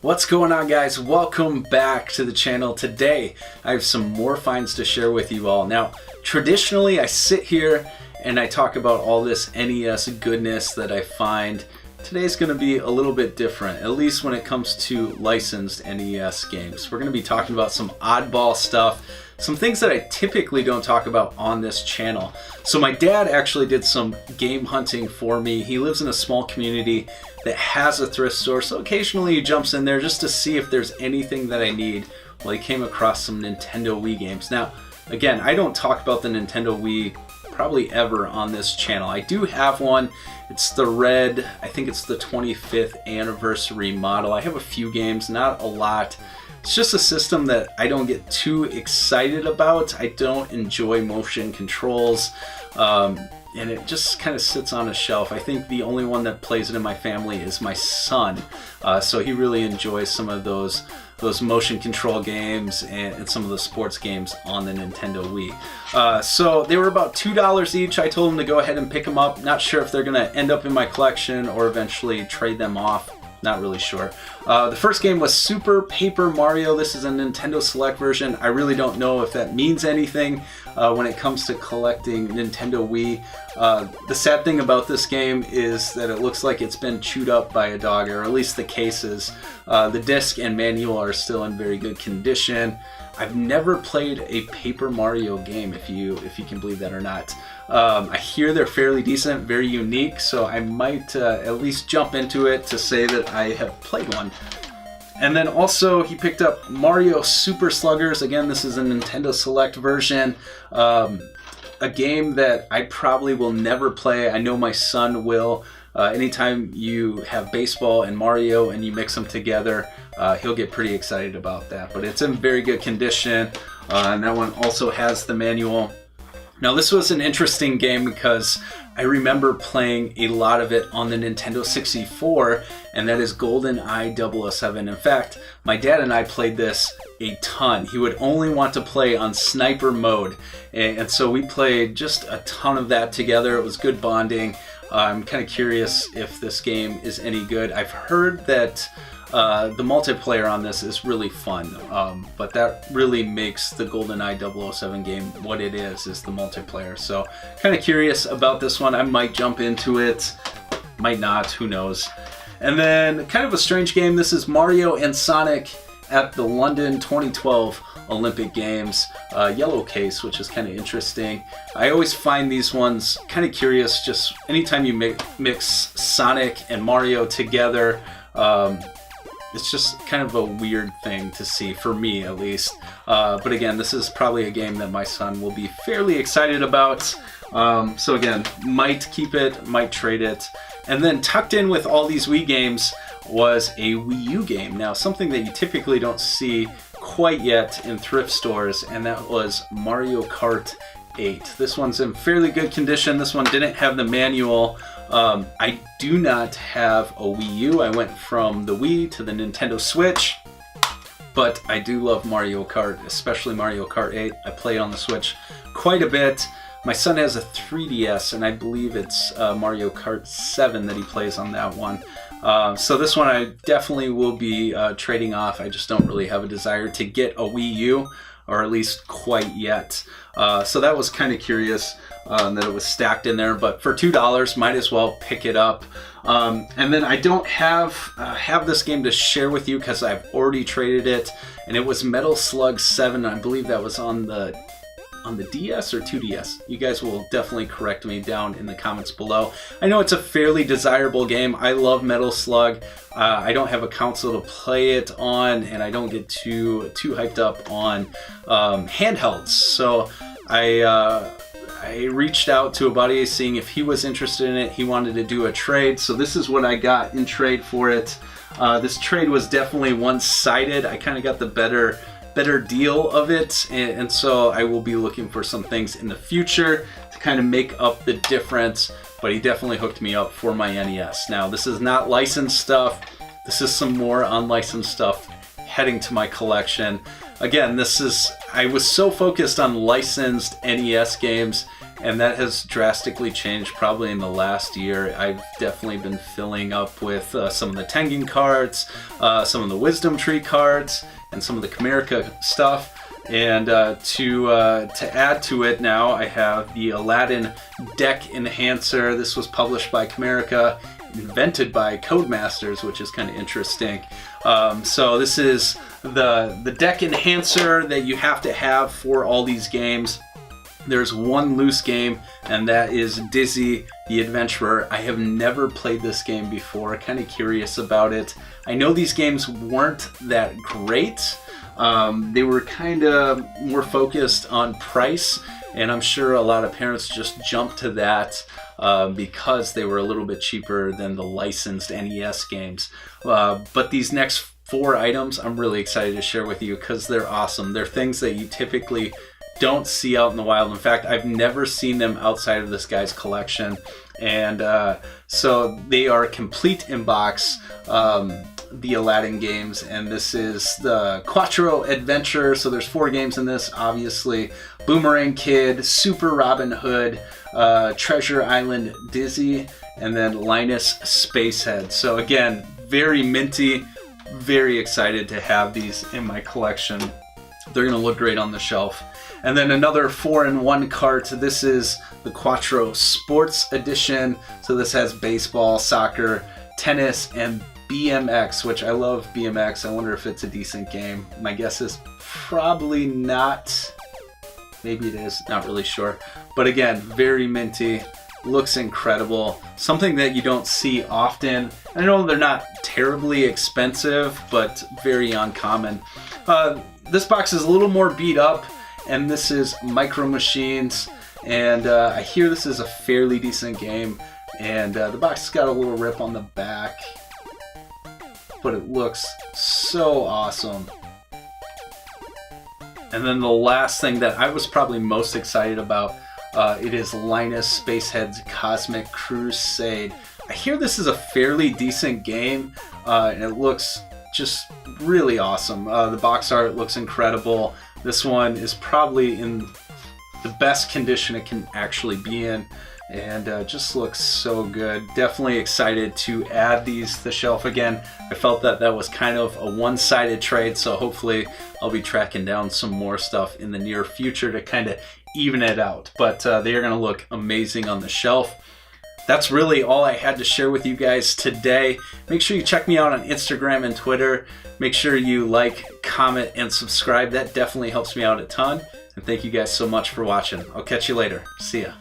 What's going on, guys? Welcome back to the channel. Today I have some more finds to share with you all. Now, traditionally I sit here and I talk about all this NES goodness that I find. Today's going to be a little bit different, at least when it comes to licensed NES games. We're going to be talking about some oddball stuff, some things that I typically don't talk about on this channel. So my dad actually did some game hunting for me. He lives in a small community that has a thrift store, so occasionally he jumps in there just to see if there's anything that I need. Well, he came across some Nintendo Wii games. Now, again, I don't talk about the Nintendo Wii probably ever on this channel. I do have one. It's the red, I think it's the 25th anniversary model. I have a few games, not a lot. It's just a system that I don't get too excited about. I don't enjoy motion controls, and it just kind of sits on a shelf. I think the only one that plays it in my family is my son, so he really enjoys some of those motion control games and some of the sports games on the Nintendo Wii. So they were about $2 each. I told him to go ahead and pick them up. Not sure if they're going to end up in my collection or eventually trade them off. Not really sure. The first game was Super Paper Mario. This is a Nintendo Select version. I really don't know if that means anything when it comes to collecting Nintendo Wii. The sad thing about this game is that it looks like it's been chewed up by a dog, or at least the cases. The disc and manual are still in very good condition. I've never played a Paper Mario game, if you can believe that or not. I hear they're fairly decent, very unique, so I might at least jump into it to say that I have played one. And then also he picked up Mario Super Sluggers. Again, this is a Nintendo Select version. A game that I probably will never play. I know my son will. Anytime you have baseball and Mario and you mix them together, he'll get pretty excited about that. But it's in very good condition, and that one also has the manual. Now, this was an interesting game because I remember playing a lot of it on the Nintendo 64, and that is Goldeneye 007. In fact, my dad and I played this a ton. He would only want to play on sniper mode, and so we played just a ton of that together. It was good bonding. I'm kind of curious if this game is any good. I've heard that the multiplayer on this is really fun, but that really makes the GoldenEye 007 game what it is the multiplayer. So kind of curious about this one. I might jump into it, might not, who knows. And then kind of a strange game. This is Mario and Sonic at the London 2012 Olympic Games, yellow case, which is kind of interesting. I always find these ones kind of curious, just anytime you mix Sonic and Mario together. It's just kind of a weird thing to see, for me at least. But again, this is probably a game that my son will be fairly excited about. So again, might keep it, might trade it. And then tucked in with all these Wii games was a Wii U game. Now, something that you typically don't see quite yet in thrift stores, and that was Mario Kart 8. This one's in fairly good condition. This one didn't have the manual. I do not have a Wii U. I went from the Wii to the Nintendo Switch, but I do love Mario Kart, especially Mario Kart 8. I play it on the Switch quite a bit. My son has a 3DS, and I believe it's Mario Kart 7 that he plays on that one. So this one I definitely will be trading off. I just don't really have a desire to get a Wii U, or at least quite yet. So that was kind of curious that it was stacked in there, but for $2, might as well pick it up. And then I don't have this game to share with you because I've already traded it, and it was Metal Slug 7. I believe that was on the DS or 2DS. You guys will definitely correct me down in the comments below. I know it's a fairly desirable game. I love Metal Slug. I don't have a console to play it on, and I don't get too hyped up on handhelds. So I reached out to a buddy seeing if he was interested in it. He wanted to do a trade, so this is what I got in trade for it. This trade was definitely one-sided. I kind of got the better deal of it, and so I will be looking for some things in the future to kind of make up the difference, but he definitely hooked me up for my NES. Now, this is not licensed stuff. This is some more unlicensed stuff heading to my collection. Again, I was so focused on licensed NES games and that has drastically changed probably in the last year. I've definitely been filling up with some of the Tengen cards, some of the Wisdom Tree cards, and some of the Chimerica stuff. And to add to it now, I have the Aladdin Deck Enhancer. This was published by Chimerica, invented by Codemasters, which is kind of interesting. So this is the deck enhancer that you have to have for all these games. There's one loose game, and that is Dizzy the Adventurer. I have never played this game before, kind of curious about it. I know these games weren't that great. They were kind of more focused on price, and I'm sure a lot of parents just jumped to that because they were a little bit cheaper than the licensed NES games. But these next 4 items I'm really excited to share with you because they're awesome. They're things that you typically don't see out in the wild. In fact, I've never seen them outside of this guy's collection. And so they are complete in box, the Aladdin Games, and this is the Quattro Adventure. So there's 4 games in this, obviously. Boomerang Kid, Super Robin Hood, Treasure Island Dizzy, and then Linus Spacehead. So again, very minty, very excited to have these in my collection. They're gonna look great on the shelf. And then another 4-in-1 cart. This is the Quattro Sports Edition. So this has baseball, soccer, tennis, and BMX, which I love BMX. I wonder if it's a decent game. My guess is probably not. Maybe it is, not really sure. But again, very minty, looks incredible. Something that you don't see often. I know they're not terribly expensive, but very uncommon. This box is a little more beat up, and this is Micro Machines, and I hear this is a fairly decent game, and the box has got a little rip on the back, but it looks so awesome. And then the last thing that I was probably most excited about, it is Linus Spacehead's Cosmic Crusade. I hear this is a fairly decent game, and it looks just really awesome. The box art looks incredible. This one is probably in the best condition it can actually be in, and just looks so good. Definitely excited to add these to the shelf again. I felt that that was kind of a one-sided trade, so hopefully I'll be tracking down some more stuff in the near future to kind of even it out. But they are going to look amazing on the shelf. That's really all I had to share with you guys today. Make sure you check me out on Instagram and Twitter. Make sure you like, comment, and subscribe. That definitely helps me out a ton. And thank you guys so much for watching. I'll catch you later. See ya.